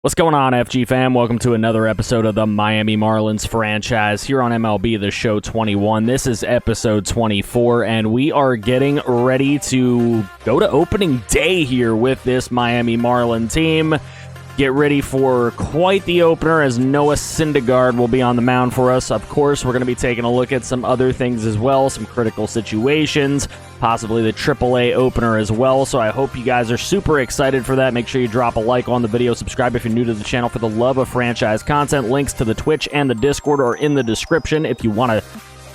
What's going on, FG fam? Welcome to another episode of the Miami Marlins franchise here on MLB the Show 21. This is episode 24, and we are getting ready to go to opening day here with this Miami Marlin team. Get ready for quite the opener as Noah Syndergaard will be on the mound for us. Of course, we're going to be taking a look at some other things as well, some critical situations, possibly the AAA opener as well. So I hope you guys are super excited for that. Make sure you drop a like on the video, subscribe if you're new to the channel for the love of franchise content. Links to the Twitch and the Discord are in the description if you want to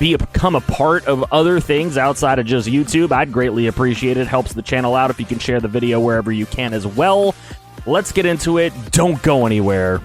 become a part of other things outside of just YouTube. I'd greatly appreciate it. Helps the channel out if you can share the video wherever you can as well. Let's get into it. Don't go anywhere.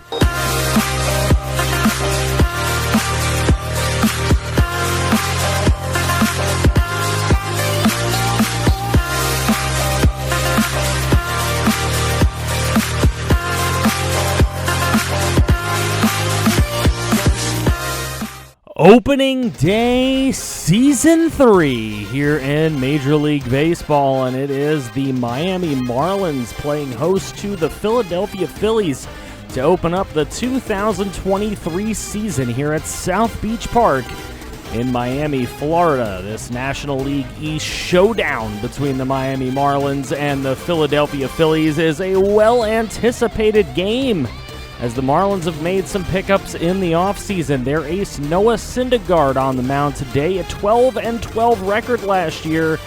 Opening day, Season 3 here in Major League Baseball, and it is the Miami Marlins playing host to the Philadelphia Phillies to open up the 2023 season here at South Beach Park in Miami, Florida. This National League East showdown between the Miami Marlins and the Philadelphia Phillies is a well-anticipated game, as the Marlins have made some pickups in the offseason. Their ace Noah Syndergaard on the mound today, a 12-12 record last year,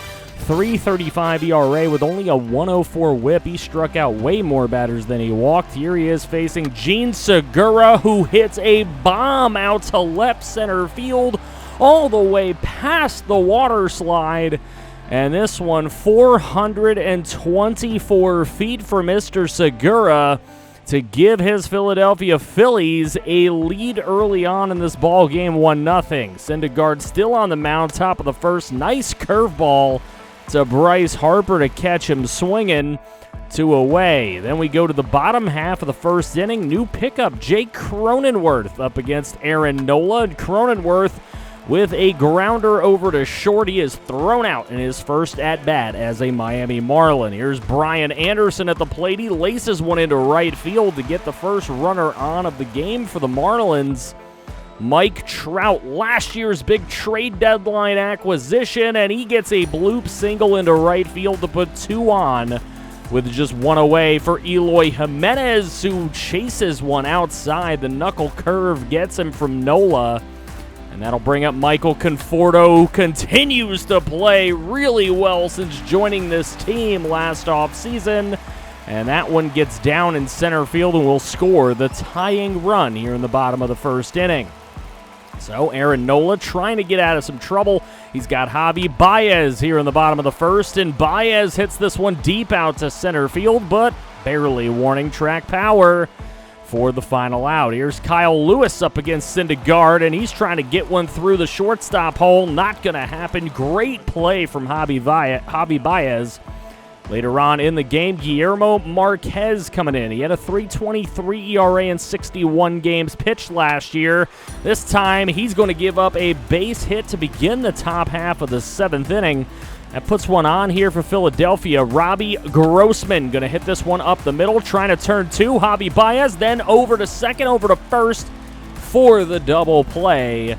3.35 ERA with only a 104 whip. He struck out way more batters than he walked. Here he is facing Jean Segura, who hits a bomb out to left center field all the way past the water slide. And this one, 424 feet for Mr. Segura, to give his Philadelphia Phillies a lead early on in this ball game, 1-0. Syndergaard still on the mound, top of the first. Nice curveball to Bryce Harper to catch him swinging, 2 away. Then we go to the bottom half of the first inning. New pickup, Jake Cronenworth up against Aaron Nola. Cronenworth with a grounder over to short. He is thrown out in his first at-bat as a Miami Marlin. Here's Brian Anderson at the plate. He laces one into right field to get the first runner on of the game for the Marlins. Mike Trout, last year's big trade deadline acquisition, and he gets a bloop single into right field to put 2 on with just 1 away for Eloy Jimenez, who chases one outside. The knuckle curve gets him from Nola. And that'll bring up Michael Conforto, who continues to play really well since joining this team last offseason. And that one gets down in center field and will score the tying run here in the bottom of the first inning. So Aaron Nola trying to get out of some trouble. He's got Javi Baez here in the bottom of the first, and Baez hits this one deep out to center field, but barely. Warning track power for the final out. Here's Kyle Lewis up against Syndergaard, and he's trying to get one through the shortstop hole. Not going to happen. Great play from Javi Baez. Later on in the game, Guillermo Marquez coming in. He had a 3.23 ERA in 61 games pitched last year. This time, he's going to give up a base hit to begin the top half of the 7th inning. That puts one on here for Philadelphia. Robbie Grossman going to hit this one up the middle, trying to turn 2. Javi Baez then over to second, over to first for the double play.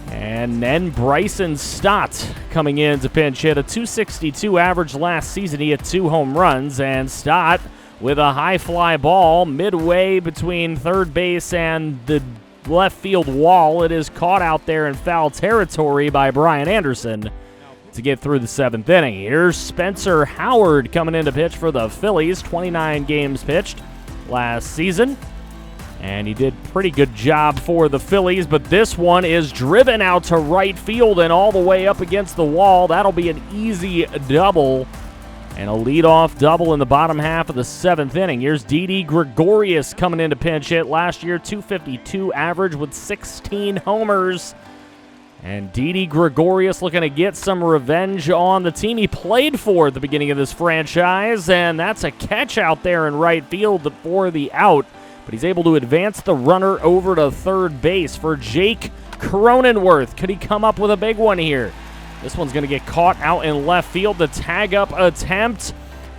And then Bryson Stott coming in to pinch hit. A 262 average last season. He had 2 home runs. And Stott with a high fly ball midway between third base and the left field wall. It is caught out there in foul territory by Brian Anderson to get through the 7th inning. Here's Spencer Howard coming in to pitch for the Phillies. 29 games pitched last season, and he did a pretty good job for the Phillies, but this one is driven out to right field and all the way up against the wall. That'll be an easy double, and a leadoff double in the bottom half of the 7th inning. Here's Didi Gregorius coming in to pinch hit. Last year, 252 average with 16 homers. And Didi Gregorius looking to get some revenge on the team he played for at the beginning of this franchise. And that's a catch out there in right field for the out. But he's able to advance the runner over to third base for Jake Cronenworth. Could he come up with a big one here? This one's going to get caught out in left field. The tag-up attempt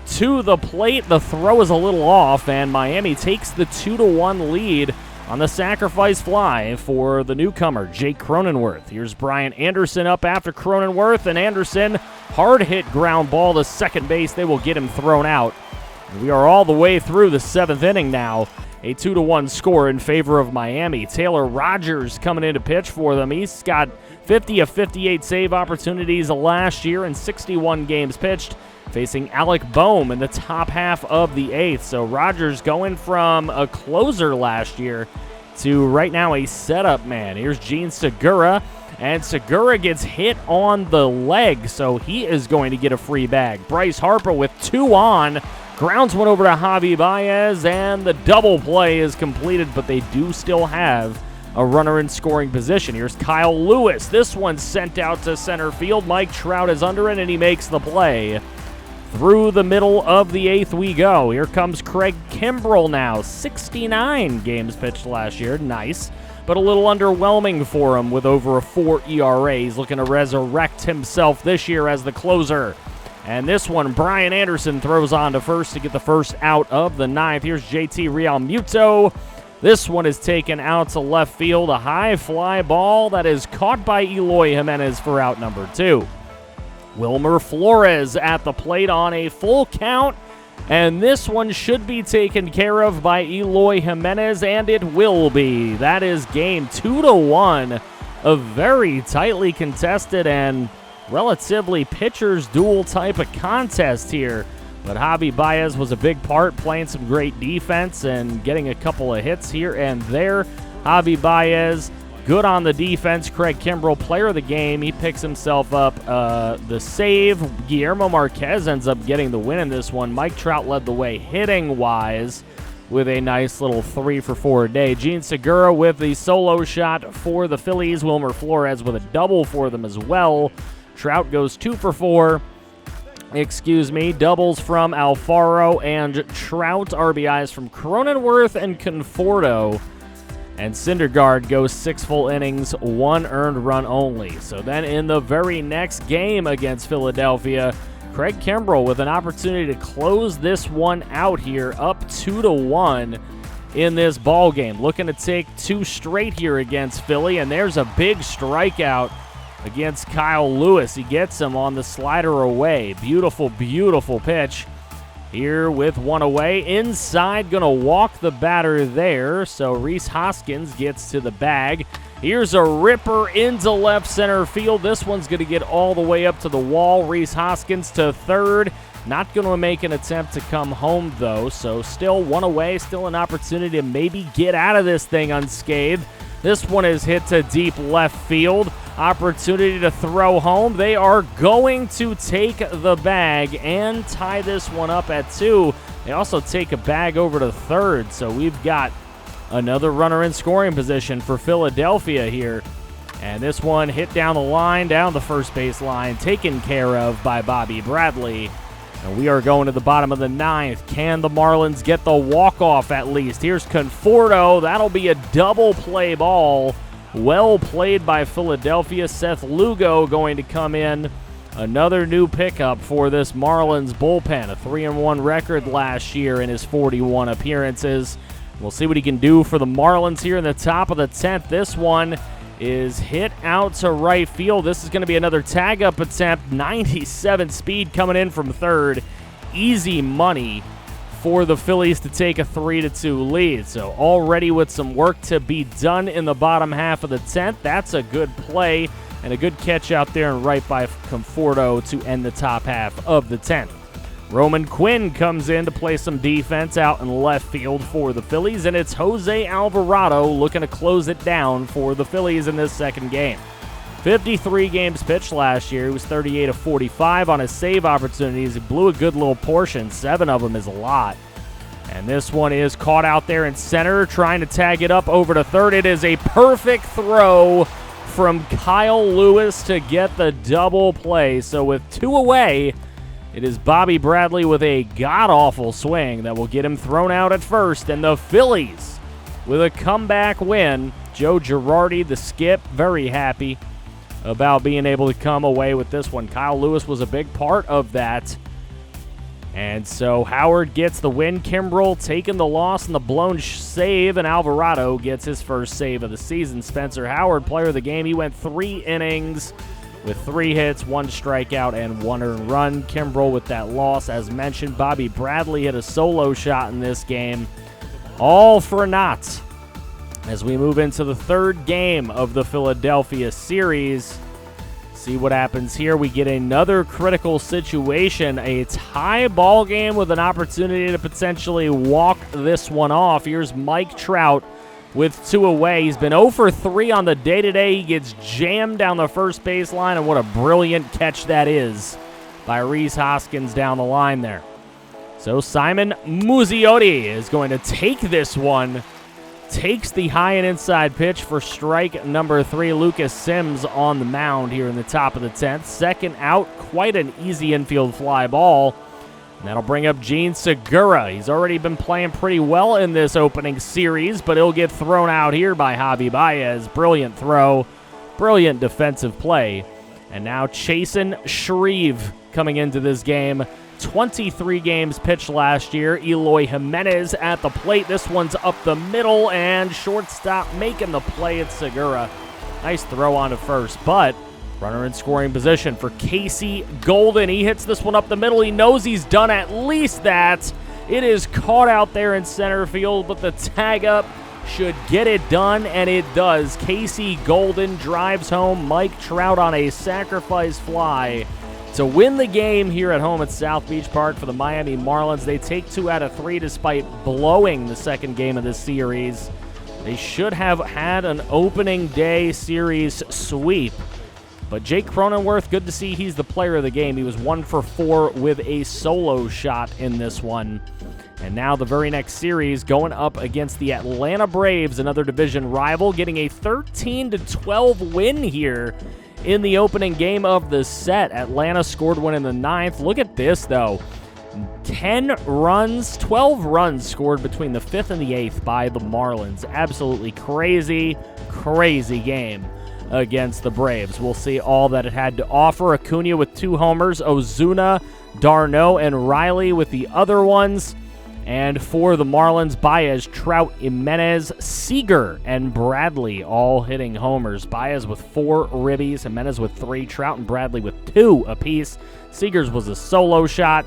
to the plate. The throw is a little off, and Miami takes the 2-1 lead on the sacrifice fly for the newcomer, Jake Cronenworth. Here's Brian Anderson up after Cronenworth, and Anderson, hard hit ground ball to second base. They will get him thrown out. We are all the way through the 7th inning now. A 2-1 score in favor of Miami. Taylor Rogers coming in to pitch for them. He's got 50 of 58 save opportunities last year in 61 games pitched, facing Alec Boehm in the top half of the 8th. So Rogers going from a closer last year to right now a setup man. Here's Gene Segura, and Segura gets hit on the leg, so he is going to get a free bag. Bryce Harper with 2 on. Grounds one over to Javi Baez, and the double play is completed, but they do still have a runner in scoring position. Here's Kyle Lewis. This one's sent out to center field. Mike Trout is under it, and he makes the play. Through the middle of the 8th we go. Here comes Craig Kimbrell now. 69 games pitched last year. Nice, but a little underwhelming for him with over a 4 ERA. He's looking to resurrect himself this year as the closer. And this one, Brian Anderson throws on to first to get the first out of the 9th. Here's JT Realmuto. This one is taken out to left field. A high fly ball that is caught by Eloy Jimenez for out number 2. Wilmer Flores at the plate on a full count. And this one should be taken care of by Eloy Jimenez, and it will be. That is game 2-1. A very tightly contested and relatively pitcher's duel type of contest here. But Javi Baez was a big part, playing some great defense and getting a couple of hits here and there. Javi Baez, good on the defense. Craig Kimbrell, player of the game. He picks himself up the save. Guillermo Marquez ends up getting the win in this one. Mike Trout led the way hitting-wise with a nice little 3-for-4 a day. Gene Segura with the solo shot for the Phillies. Wilmer Flores with a double for them as well. Trout goes 2-for-4. Doubles from Alfaro and Trout. RBIs from Cronenworth and Conforto. And Syndergaard goes 6 full innings, 1 earned run only. So then in the very next game against Philadelphia, Craig Kimbrell with an opportunity to close this one out here, up 2-1 in this ball game. Looking to take 2 straight here against Philly, and there's a big strikeout against Kyle Lewis. He gets him on the slider away. Beautiful, beautiful pitch. Here with 1 away. Inside, going to walk the batter there. So Rhys Hoskins gets to the bag. Here's a ripper into left center field. This one's going to get all the way up to the wall. Rhys Hoskins to third. Not going to make an attempt to come home, though. So still 1 away. Still an opportunity to maybe get out of this thing unscathed. This one is hit to deep left field. Opportunity to throw home. They are going to take the bag and tie this one up at 2. They also take a bag over to third. So we've got another runner in scoring position for Philadelphia here. And this one hit down the line, down the first base line, taken care of by Bobby Bradley. And we are going to the bottom of the 9th. Can the Marlins get the walk-off at least? Here's Conforto. That'll be a double play ball. Well played by Philadelphia. Seth Lugo going to come in. Another new pickup for this Marlins bullpen. A 3-1 record last year in his 41 appearances. We'll see what he can do for the Marlins here in the top of the 10th. This one is hit out to right field. This is going to be another tag-up attempt. 97 speed coming in from third. Easy money for the Phillies to take a 3-2 lead. So already with some work to be done in the bottom half of the 10th. That's a good play and a good catch out there and right by Conforto to end the top half of the 10th. Roman Quinn comes in to play some defense out in left field for the Phillies, and it's Jose Alvarado looking to close it down for the Phillies in this second game. 53 games pitched last year. He was 38 of 45 on his save opportunities. He blew a good little portion. 7 of them is a lot. And this one is caught out there in center, trying to tag it up over to third. It is a perfect throw from Kyle Lewis to get the double play. So with 2 away, it is Bobby Bradley with a god-awful swing that will get him thrown out at first. And the Phillies with a comeback win. Joe Girardi, the skip, very happy about being able to come away with this one. Kyle Lewis was a big part of that. And so Howard gets the win. Kimbrel taking the loss and the blown save, and Alvarado gets his first save of the season. Spencer Howard, player of the game. He went 3 innings with 3 hits, 1 strikeout, and 1 earned run. Kimbrel with that loss. As mentioned, Bobby Bradley hit a solo shot in this game. All for naught. As we move into the 3rd game of the Philadelphia series, see what happens here. We get another critical situation, a tie ball game with an opportunity to potentially walk this one off. Here's Mike Trout with 2 away. He's been 0 for 3 on the day today. He gets jammed down the first baseline, and what a brilliant catch that is by Rhys Hoskins down the line there. So Simon Muzziotti is going to take this one. Takes the high and inside pitch for strike number 3. Lucas Sims on the mound here in the top of the 10th. Second out, quite an easy infield fly ball. And that'll bring up Gene Segura. He's already been playing pretty well in this opening series, but he'll get thrown out here by Javi Baez. Brilliant throw, brilliant defensive play. And now Chasen Shreve coming into this game. 23 games pitched last year. Eloy Jimenez at the plate. This one's up the middle, and shortstop making the play at Segura. Nice throw on to first, but runner in scoring position for Casey Golden. He hits this one up the middle. He knows he's done at least that. It is caught out there in center field, but the tag up should get it done, and it does. Casey Golden drives home Mike Trout on a sacrifice fly to win the game here at home at South Beach Park for the Miami Marlins. They take 2 out of 3 despite blowing the second game of this series. They should have had an opening day series sweep. But Jake Cronenworth, good to see he's the player of the game. He was 1 for 4 with a solo shot in this one. And now the very next series going up against the Atlanta Braves, another division rival, getting a 13-12 win here in the opening game of the set. Atlanta scored one in the 9th. Look at this, though. 12 runs scored between the 5th and the 8th by the Marlins. Absolutely crazy, crazy game against the Braves. We'll see all that it had to offer. Acuna with 2 homers, Ozuna, Darno, and Riley with the other ones. And for the Marlins, Baez, Trout, Jimenez, Seager, and Bradley all hitting homers. Baez with 4 ribbies, Jimenez with 3, Trout and Bradley with 2 apiece. Seager's was a solo shot.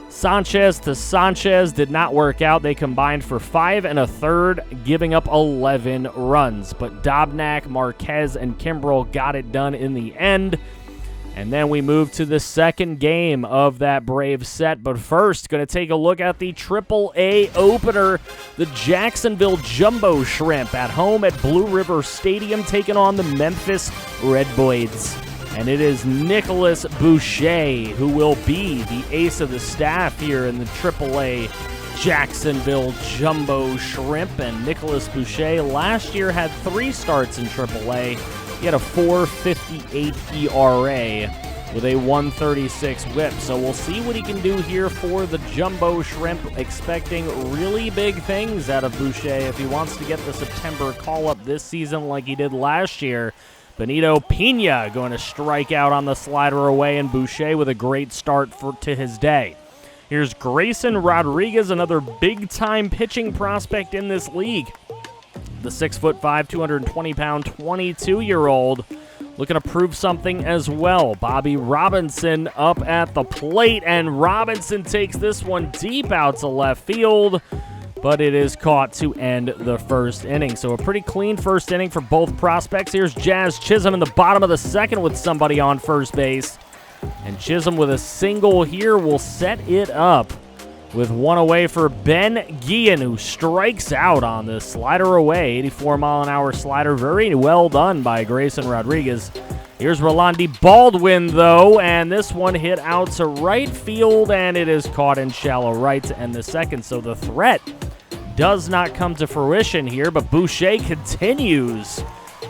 Sanchez to Sanchez did not work out. They combined for 5 1/3, giving up 11 runs. But Dobnak, Marquez, and Kimbrel got it done in the end. And then we move to the second game of that Braves set. But first, going to take a look at the AAA opener, the Jacksonville Jumbo Shrimp at home at Blue River Stadium, taking on the Memphis Redboids. And it is Nicholas Boucher who will be the ace of the staff here in the AAA Jacksonville Jumbo Shrimp. And Nicholas Boucher last year had 3 starts in AAA. He had a 4.58 ERA with a 136 whip. So we'll see what he can do here for the Jumbo Shrimp, expecting really big things out of Boucher if he wants to get the September call-up this season like he did last year. Benito Pena going to strike out on the slider away, and Boucher with a great start to his day. Here's Grayson Rodriguez, another big-time pitching prospect in this league. The 6'5", 220-pound, 22-year-old looking to prove something as well. Bobby Robinson up at the plate, and Robinson takes this one deep out to left field, but it is caught to end the first inning. So a pretty clean first inning for both prospects. Here's Jazz Chisholm in the bottom of the second with somebody on first base. And Chisholm with a single here will set it up with one away for Ben Guillen, who strikes out on the slider away. 84-mile-an-hour slider. Very well done by Grayson Rodriguez. Here's Rolandi Baldwin, though, and this one hit out to right field, and it is caught in shallow right to end the second. So the threat does not come to fruition here, but Boucher continues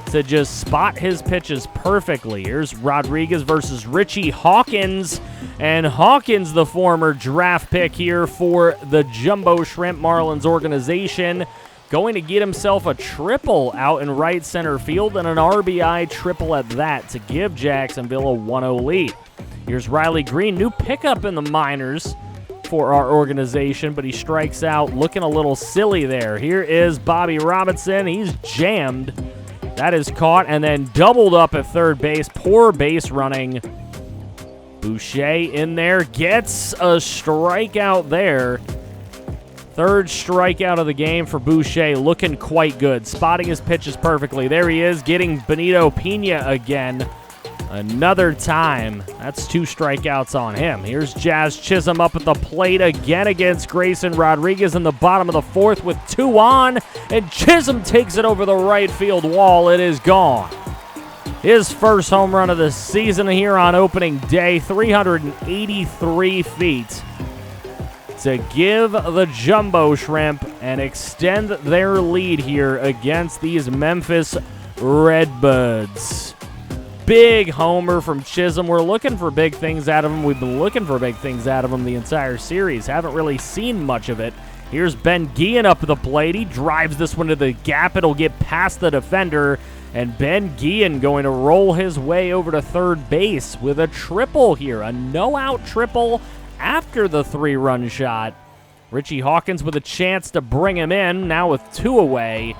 to just spot his pitches perfectly. Here's Rodriguez versus Richie Hawkins, and Hawkins, the former draft pick here for the Jumbo Shrimp Marlins organization, going to get himself a triple out in right center field and an RBI triple at that to give Jacksonville a 1-0 lead. Here's Riley Green, new pickup in the minors for our organization, but he strikes out looking a little silly there. Here is Bobby Robinson. He's jammed. That is caught and then doubled up at third base. Poor base running. Boucher in there, gets a strikeout there. Third strikeout of the game for Boucher, looking quite good. Spotting his pitches perfectly. There he is, getting Benito Pena again. Another time. That's 2 strikeouts on him. Here's Jazz Chisholm up at the plate again against Grayson Rodriguez in the bottom of the 4th with 2 on, and Chisholm takes it over the right field wall. It is gone. His first home run of the season here on opening day, 383 feet to give the Jumbo Shrimp and extend their lead here against these Memphis Redbirds. Big homer from Chisholm. We're looking for big things out of him. We've been looking for big things out of him the entire series. Haven't really seen much of it. Here's Ben Guillen up at the plate. He drives this one to the gap. It'll get past the defender. And Ben Guillen going to roll his way over to third base with a triple here. A no-out triple after the 3-run shot. Richie Hawkins with a chance to bring him in, now with 2 away.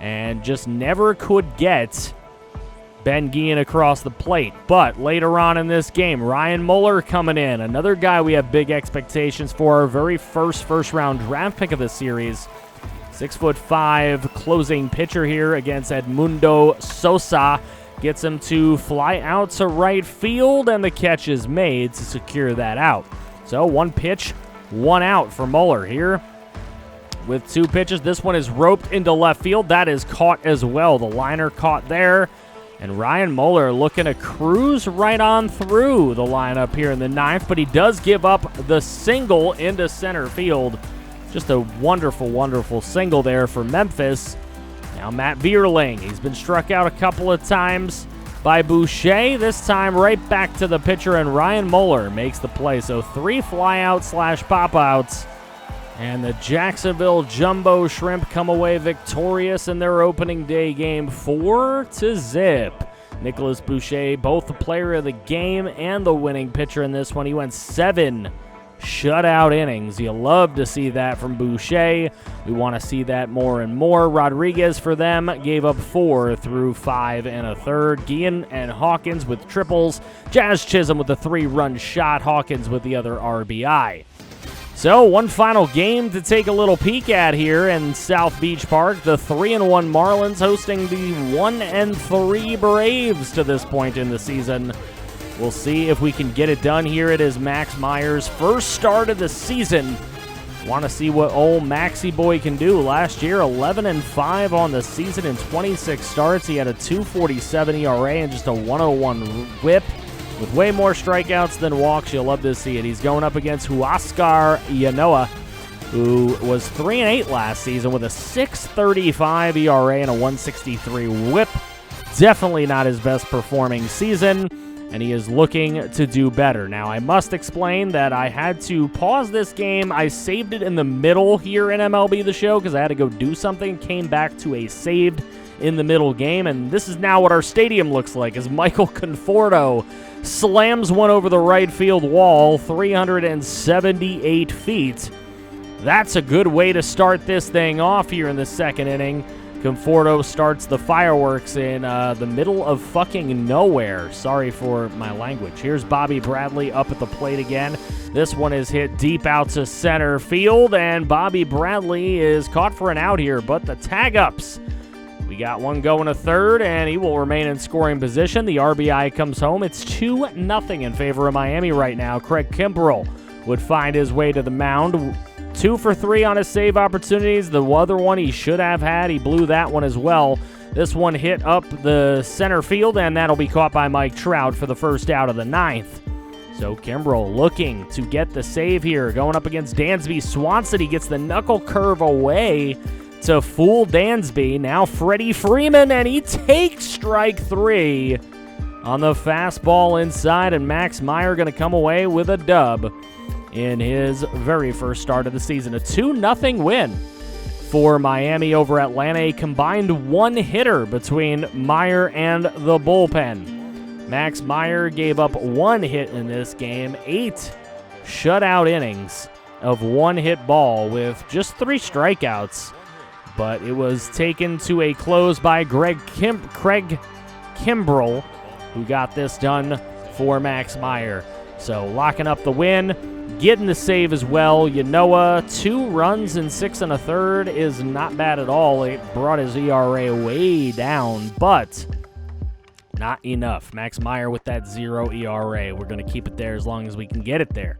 And just never could get Ben Guillen across the plate. But later on in this game, Ryan Muller coming in. Another guy we have big expectations for. Our very first-round draft pick of the series. 6'5" closing pitcher here against Edmundo Sosa. Gets him to fly out to right field, and the catch is made to secure that out. So 1 pitch, 1 out for Muller here. With 2 pitches, this one is roped into left field. That is caught as well. The liner caught there. And Ryan Muller looking to cruise right on through the lineup here in the 9th, but he does give up the single into center field. Just a wonderful, wonderful single there for Memphis. Now Matt Vierling, he's been struck out a couple of times by Boucher. This time right back to the pitcher, and Ryan Muller makes the play. So 3 flyouts/pop-outs. And the Jacksonville Jumbo Shrimp come away victorious in their opening day game 4-0. Nicholas Boucher, both the player of the game and the winning pitcher in this one. He went 7 shutout innings. You love to see that from Boucher. We want to see that more and more. Rodriguez for them gave up 4 through 5 1/3. Guillen and Hawkins with triples. Jazz Chisholm with the 3-run shot. Hawkins with the other RBI. So, one final game to take a little peek at here in South Beach Park. The 3-1 Marlins hosting the 1-3 Braves to this point in the season. We'll see if we can get it done here. It is Max Meyer's first start of the season. Want to see what old Maxie boy can do. Last year, 11-5 on the season in 26 starts. He had a 2.47 ERA and just a 101 whip. With way more strikeouts than walks, you'll love to see it. He's going up against Huascar Yanoa, who was 3-8 last season with a 6.35 ERA and a 163 whip. Definitely not his best performing season, and he is looking to do better. Now, I must explain that I had to pause this game. I saved it in the middle here in MLB the Show because I had to go do something, came back to a saved in the middle game, and this is now what our stadium looks like as Michael Conforto slams one over the right field wall, 378 feet. That's a good way to start this thing off here in the 2nd inning. Conforto starts the fireworks in the middle of fucking nowhere. Sorry for my language. Here's Bobby Bradley up at the plate again. This one is hit deep out to center field, and Bobby Bradley is caught for an out here, but the tag-ups. We got one going to third, and he will remain in scoring position. The RBI comes home. It's 2-0 in favor of Miami right now. Craig Kimbrell would find his way to the mound. 2 for 3 on his save opportunities. The other one he should have had, he blew that one as well. This one hit up the center field, and that'll be caught by Mike Trout for the first out of the 9th. So Kimbrell looking to get the save here. Going up against Dansby Swanson. He gets the knuckle curve away to fool Dansby. Now Freddie Freeman, and he takes strike 3 on the fastball inside, and Max Meyer going to come away with a dub in his very first start of the season. A 2-0 win for Miami over Atlanta. A combined 1-hitter between Meyer and the bullpen. Max Meyer gave up 1 hit in this game, 8 shutout innings. of one-hit ball with just 3 strikeouts, but it was taken to a close by Craig Kimbrell, who got this done for Max Meyer. So locking up the win, getting the save as well. Yanoa, 2 runs in 6 1/3 is not bad at all. It brought his ERA way down, but not enough. Max Meyer with that 0 ERA. We're going to keep it there as long as we can get it there.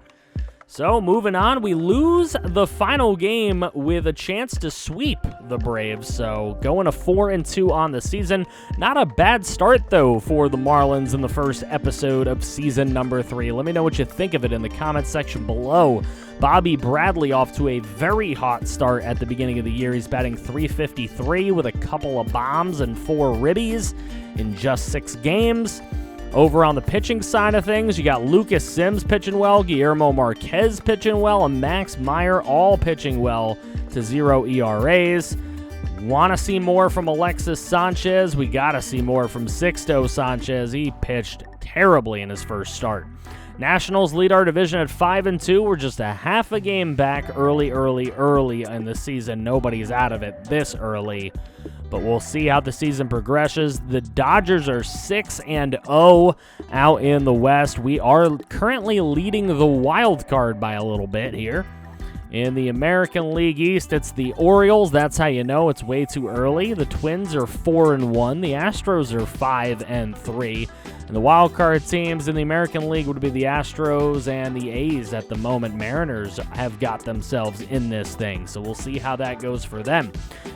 So moving on, we lose the final game with a chance to sweep the Braves. So going to 4-2 on the season. Not a bad start, though, for the Marlins in the first episode of season number 3. Let me know what you think of it in the comment section below. Bobby Bradley off to a very hot start at the beginning of the year. He's batting .353 with a couple of bombs and 4 ribbies in just 6 games. Over on the pitching side of things, you got Lucas Sims pitching well, Guillermo Marquez pitching well, and Max Meyer all pitching well to 0 ERAs. Want to see more from Alexis Sanchez? We got to see more from Sixto Sanchez. He pitched terribly in his first start. Nationals lead our division at 5-2. We're just a half a game back early in the season. Nobody's out of it this early, but we'll see how the season progresses. The Dodgers are 6-0 out in the West. We are currently leading the wild card by a little bit here. In the American League East, it's the Orioles. That's how you know it's way too early. The Twins are 4-1. The Astros are 5-3. And the wild card teams in the American League would be the Astros and the A's at the moment. Mariners have got themselves in this thing, so we'll see how that goes for them.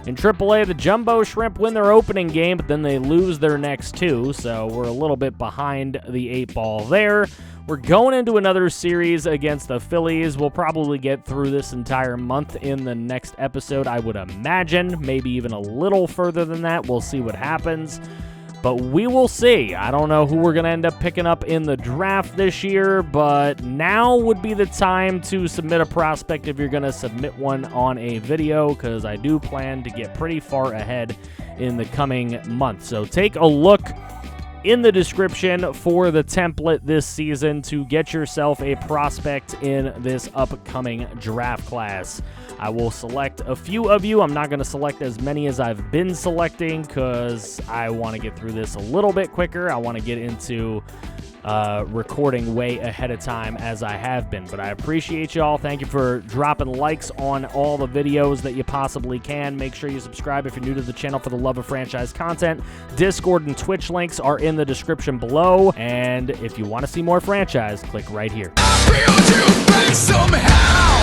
In AAA, the Jumbo Shrimp win their opening game, but then they lose their next 2, so we're a little bit behind the 8 ball there. We're going into another series against the Phillies. We'll probably get through this entire month in the next episode, I would imagine. Maybe even a little further than that. We'll see what happens. But we will see. I don't know who we're going to end up picking up in the draft this year, but now would be the time to submit a prospect if you're going to submit one on a video, because I do plan to get pretty far ahead in the coming month. So take a look in the description for the template this season to get yourself a prospect in this upcoming draft class. I will select a few of you. I'm not going to select as many as I've been selecting because I want to get through this a little bit quicker. I want to get into recording way ahead of time as I have been. But I appreciate y'all. Thank you for dropping likes on all the videos that you possibly can. Make sure you subscribe if you're new to the channel for the love of franchise content. Discord and Twitch links are in the description below. And if you want to see more franchise, click right here. I feel too bad somehow.